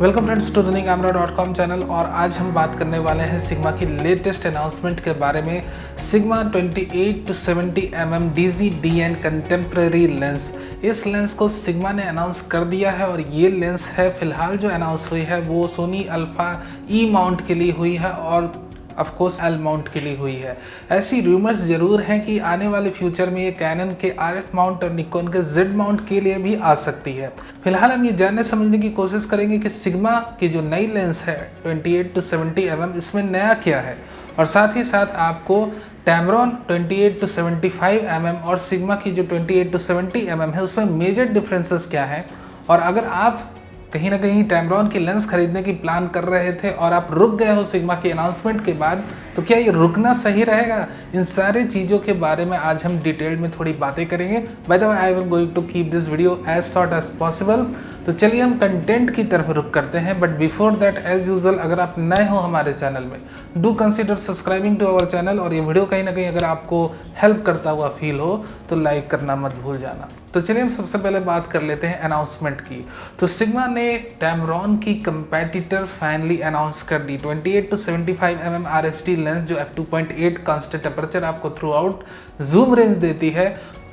Welcome friends to दुनियाकामरा.com channel. और आज हम बात करने वाले हैं सिग्मा की लेटेस्ट अनाउंसमेंट के बारे में। Sigma 28 to 70 mm DZ/DN contemporary lens, इस लेंस को सिग्मा ने अनाउंस कर दिया है और ये लेंस है फिलहाल जो अनाउंस हुई है वो सोनी अल्फा ई माउंट के लिए हुई है और ऑफ कोर्स एल माउंट के लिए हुई है। ऐसी रूमर्स जरूर हैं कि आने वाले फ्यूचर में ये कैनन के RF माउंट और निकॉन के Z माउंट के लिए भी आ सकती है। फिलहाल हम ये जानने समझने की कोशिश करेंगे कि सिग्मा की जो नई लेंस है 28 to 70 mm इसमें नया क्या है, और साथ ही साथ आपको टैमरॉन 28 to 75 mm और सिग्मा की जो 28 to 70 mm है उसमें मेजर डिफरेंसेस क्या हैं। और अगर आप कहीं ना कहीं टैमरॉन की लेंस खरीदने की प्लान कर रहे थे और आप रुक गए हो सिग्मा की अनाउंसमेंट के बाद, तो क्या ये रुकना सही रहेगा? इन सारी चीज़ों के बारे में आज हम डिटेल में थोड़ी बातें करेंगे। By the way I am going to keep this video as short as possible. तो चलिए हम कंटेंट की तरफ रुक करते हैं, but before that as usual अगर आप नए हो हमारे चैनल में, do consider subscribing to our channel. और ये वीडियो कहीं ना कहीं अगर आपको हेल्प करता हुआ फील हो तो लाइक करना मत भूल जाना। तो चलिए हम सबसे पहले बात कर लेते हैं अनाउंसमेंट की। तो सिग्मा ने टैमरॉन की कंपेटिटर फाइनली अनाउंस कर दी 28 to 75 mm RHD लेंस जो f2.8 कांस्टेंट अपर्चर आपको थ्रू आउट जूम रेंज देती है।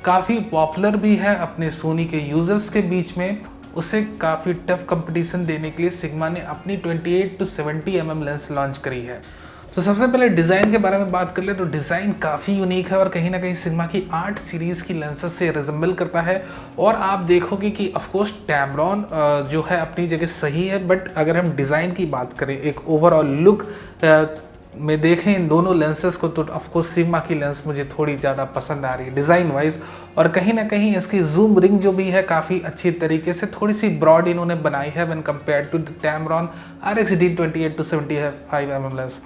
काफ़ी पॉपुलर भी है अपने सोनी के यूजर्स के बीच में। उसे काफ़ी टफ कंपटीशन देने के लिए सिग्मा ने अपनी 28 to 70 mm लेंस लॉन्च करी है। तो सबसे पहले डिज़ाइन के बारे में बात कर ले तो डिज़ाइन काफ़ी यूनिक है और कहीं ना कहीं सिग्मा की 8 सीरीज़ की लेंसेज से रिजेंबल करता है। और आप देखोगे कि ऑफकोर्स टैमरॉन जो है अपनी जगह सही है, बट अगर हम डिज़ाइन की बात करें, एक ओवरऑल लुक में देखें इन दोनों लेंसेज को, तो ऑफकोर्स सिग्मा की लेंस मुझे थोड़ी ज़्यादा पसंद आ रही है डिज़ाइन वाइज। और कहीं ना कहीं इसकी जूम रिंग जो भी है काफ़ी अच्छी तरीके से थोड़ी सी ब्रॉड इन्होंने बनाई है when compare to Tamron RXD 28 to 75 mm lens.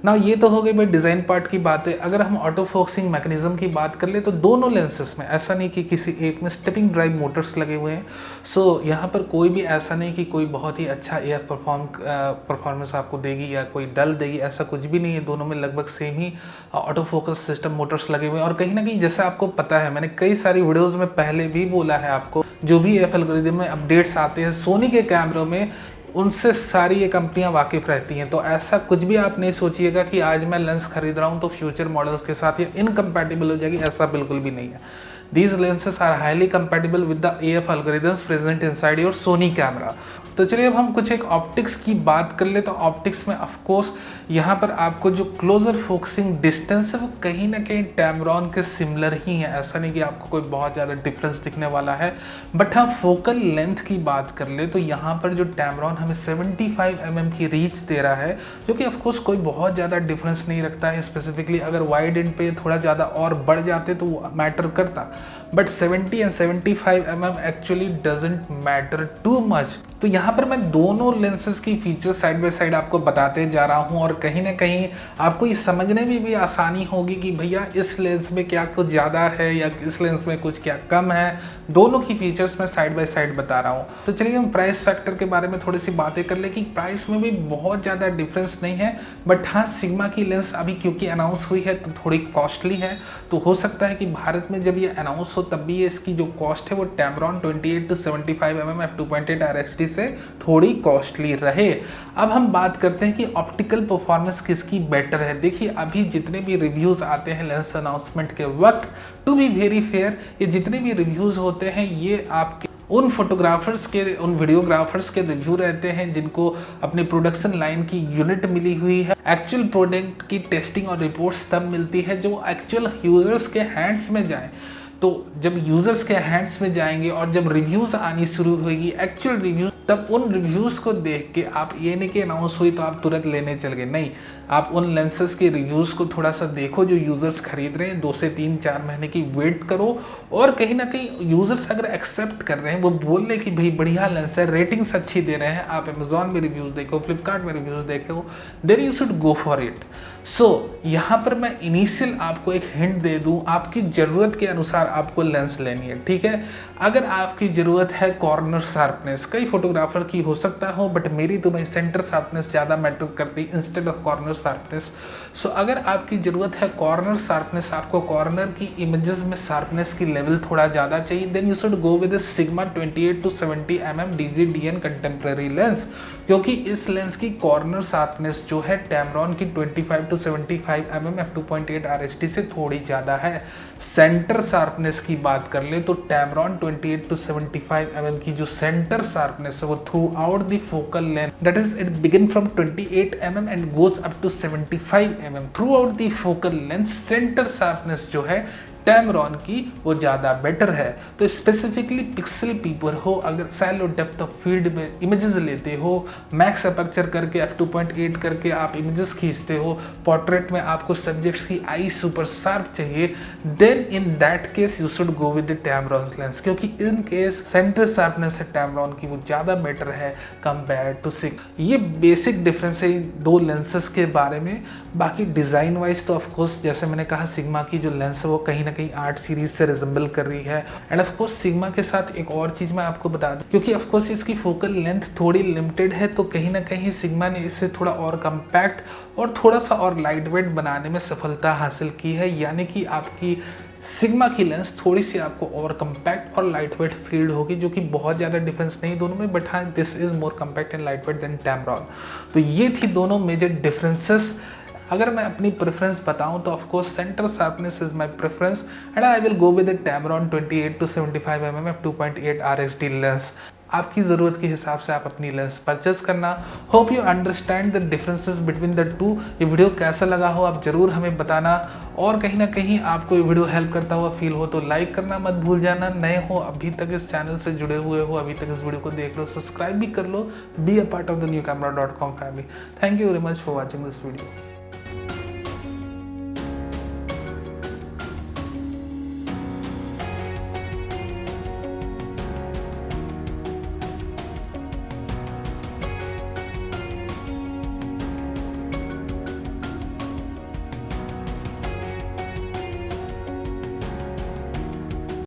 ना ये तो हो गई भाई डिज़ाइन पार्ट की बात है। अगर हम ऑटो फोकसिंग मैकेनिज्म की बात कर ले तो दोनों लेंसेस में ऐसा नहीं कि किसी एक में स्टेपिंग ड्राइव मोटर्स लगे हुए हैं। सो यहाँ पर कोई भी ऐसा नहीं कि कोई बहुत ही अच्छा एयर परफॉर्मेंस आपको देगी या कोई डल देगी, ऐसा कुछ भी नहीं है। दोनों में लगभग सेम ही ऑटो फोकस सिस्टम मोटर्स लगे हुए हैं। और कहीं ना कहीं जैसे आपको पता है, मैंने कई सारी वीडियोज़ में पहले भी बोला है आपको, जो भी AF एल्गोरिथम में अपडेट्स आते हैं सोनी के कैमरों में, उनसे सारी ये कंपनियां वाकिफ़ रहती हैं। तो ऐसा कुछ भी आप नहीं सोचिएगा कि आज मैं लेंस खरीद रहा हूं तो फ्यूचर मॉडल्स के साथ ये इनकम्पैटिबल हो जाएगी, ऐसा बिल्कुल भी नहीं है। These lenses are highly compatible with the AF algorithms present inside your Sony camera. तो चलिए अब हम कुछ एक ऑप्टिक्स की बात कर ले। तो ऑप्टिक्स में ऑफकोर्स यहाँ पर आपको जो क्लोजर फोकसिंग डिस्टेंस है वो कहीं ना कहीं टैमरॉन के सिमिलर ही है। ऐसा नहीं कि आपको कोई बहुत ज़्यादा डिफरेंस दिखने वाला है। बट हाँ, फोकल लेंथ की बात कर ले तो यहाँ पर जो टैमरॉन हमें 75 mm की रीच दे रहा है, जो कि ऑफकोर्स कोई बहुत ज़्यादा डिफरेंस नहीं रखता है। स्पेसिफिकली अगर वाइड एंड पे थोड़ा ज़्यादा और बढ़ जाते तो वो मैटर करता, but 70 and 75 mm actually doesn't matter too much. तो यहाँ पर मैं दोनों लेंसेज की फीचर्स साइड बाय साइड आपको बताते जा रहा हूँ और कहीं ना कहीं आपको ये समझने में भी आसानी होगी कि भैया इस लेंस में क्या कुछ ज़्यादा है या इस लेंस में कुछ क्या कम है। दोनों की फीचर्स मैं साइड बाय साइड बता रहा हूँ। तो चलिए हम प्राइस फैक्टर के बारे में थोड़ी सी बातें कर ले कि प्राइस में भी बहुत ज़्यादा डिफरेंस नहीं है। बट हाँ, सिग्मा की लेंस अभी क्योंकि अनाउंस हुई है तो थोड़ी कॉस्टली है। तो हो सकता है कि भारत में जब ये अनाउंस हो तब भी इसकी जो कॉस्ट है वो Tamron 28 to 75 mm f2.8 RHD से थोड़ी कॉस्टली रहे। अब हम बात करते हैं कि ऑप्टिकल परफॉर्मेंस किसकी बेटर है। देखिए अभी जितने भी रिव्यूज़ आते हैं लेंस अनाउंसमेंट के वक्त, टू बी वेरी फेयर, ये जितने भी रिव्यूज़ होते हैं ये आपके उन फोटोग्राफर्स के, उन वीडियोग्राफर्स के रिव्यू रहते हैं जिनको अपनी प्रोडक्शन लाइन की यूनिट मिली हुई है। एक्चुअल प्रोडक्ट की टेस्टिंग और रिपोर्ट्स तब मिलती है जब एक्चुअल यूजर्स के हैंड्स में जाए। तो जब यूजर्स के हैंड्स में जाएंगे और जब रिव्यूज़ आनी शुरू होगी एक्चुअल रिव्यूज, तब उन रिव्यूज़ को देख के आप ये नहीं कि अनाउंस हुई तो आप तुरंत लेने चल गए, नहीं। आप उन लेंसेज के रिव्यूज़ को थोड़ा सा देखो जो यूज़र्स खरीद रहे हैं, 2 से 3-4 महीने की वेट करो। और कहीं ना कहीं यूज़र्स अगर एक्सेप्ट कर रहे हैं, वो बोल रहे कि भाई बढ़िया लेंस है, रेटिंग्स अच्छी दे रहे हैं, आप अमेजॉन में रिव्यूज़ देखो, फ्लिपकार्ट में रिव्यूज़ देखो, then you should go for it. यहाँ पर मैं इनिशियल आपको एक हिंट दे दूं, आपकी ज़रूरत के अनुसार आपको लेंस लेनी है, ठीक है। अगर आपकी ज़रूरत है कॉर्नर शार्पनेस, कई फोटोग्राफर की हो सकता हो, बट मेरी तो भाई सेंटर शार्पनेस ज़्यादा मैटर करती है instead of corner sharpness. So अगर आपकी ज़रूरत है कॉर्नर शार्पनेस, आपको कॉर्नर की इमेजेस में शार्पनेस की लेवल थोड़ा ज़्यादा चाहिए, then you should go with Sigma 28 to 70 mm DG/DN contemporary lens, क्योंकि इस लेंस की कॉर्नर शार्पनेस जो है टैमरॉन की 25 to 75 mm f2.8 RHD से थोड़ी ज़्यादा है। सेंटर शार्पनेस की बात कर ले तो टैमरॉन 28 to 75 mm की जो सेंटर शार्पनेस है वो throughout the focal length, that is it begin from 28 mm and goes up to 75 mm throughout the focal length, centre sharpness जो है टैमरॉन की वो ज़्यादा बेटर है। तो स्पेसिफिकली पिक्सल पीपर हो, अगर सैलो डेप्थ ऑफ फील्ड में इमेजेस लेते हो, मैक्स अपर्चर करके f2.8 करके आप इमेजेस खींचते हो, पोर्ट्रेट में आपको सब्जेक्ट्स की आई सुपर शार्प चाहिए, then in that case you should go with the Tamron lens, क्योंकि इन केस सेंटर शार्पनेस है टैमरॉन की वो ज़्यादा बेटर है कंपेयर टू सिग्मा। ये बेसिक डिफरेंस है दो लेंसेज के बारे में। बाकी डिज़ाइन वाइज तो ऑफकोर्स जैसे मैंने कहा सिग्मा की जो लेंस है वो कहीं ना कहीं 8 सीरीज से रिजेंबल कर रही है। एंड ऑफकोर्स सिग्मा के साथ एक और चीज़ मैं आपको बता दूं, क्योंकि ऑफकोर्स इसकी फोकल लेंथ थोड़ी लिमिटेड है, तो कहीं ना कहीं सिग्मा ने इसे थोड़ा और कम्पैक्ट और थोड़ा सा और लाइट वेट बनाने में सफलता हासिल की है। यानी कि आपकी सिग्मा की लेंस थोड़ी सी आपको और कम्पैक्ट और लाइट वेट फील्ड होगी, जो कि बहुत ज़्यादा डिफरेंस नहीं दोनों में, बट हाँ this is more compact and light weight than Tamron. तो ये थी दोनों मेजर डिफरेंसेस। अगर मैं अपनी प्रेफरेंस बताऊं तो of course centre sharpness is my preference and I will go with Tamron 28 to 75 mm f2.8 RHD lens. आपकी ज़रूरत के हिसाब से आप अपनी लेंस परचेज करना। Hope you understand the differences between the two. ये वीडियो कैसा लगा हो आप ज़रूर हमें बताना, और कहीं ना कहीं आपको ये वीडियो हेल्प करता हुआ फील हो तो लाइक करना मत भूल जाना। नए हो अभी तक इस चैनल से जुड़े हुए हो, अभी तक इस वीडियो को देख लो, सब्सक्राइब भी कर लो, be a part of the new कैमरा.com family. Thank you very much for watching this video.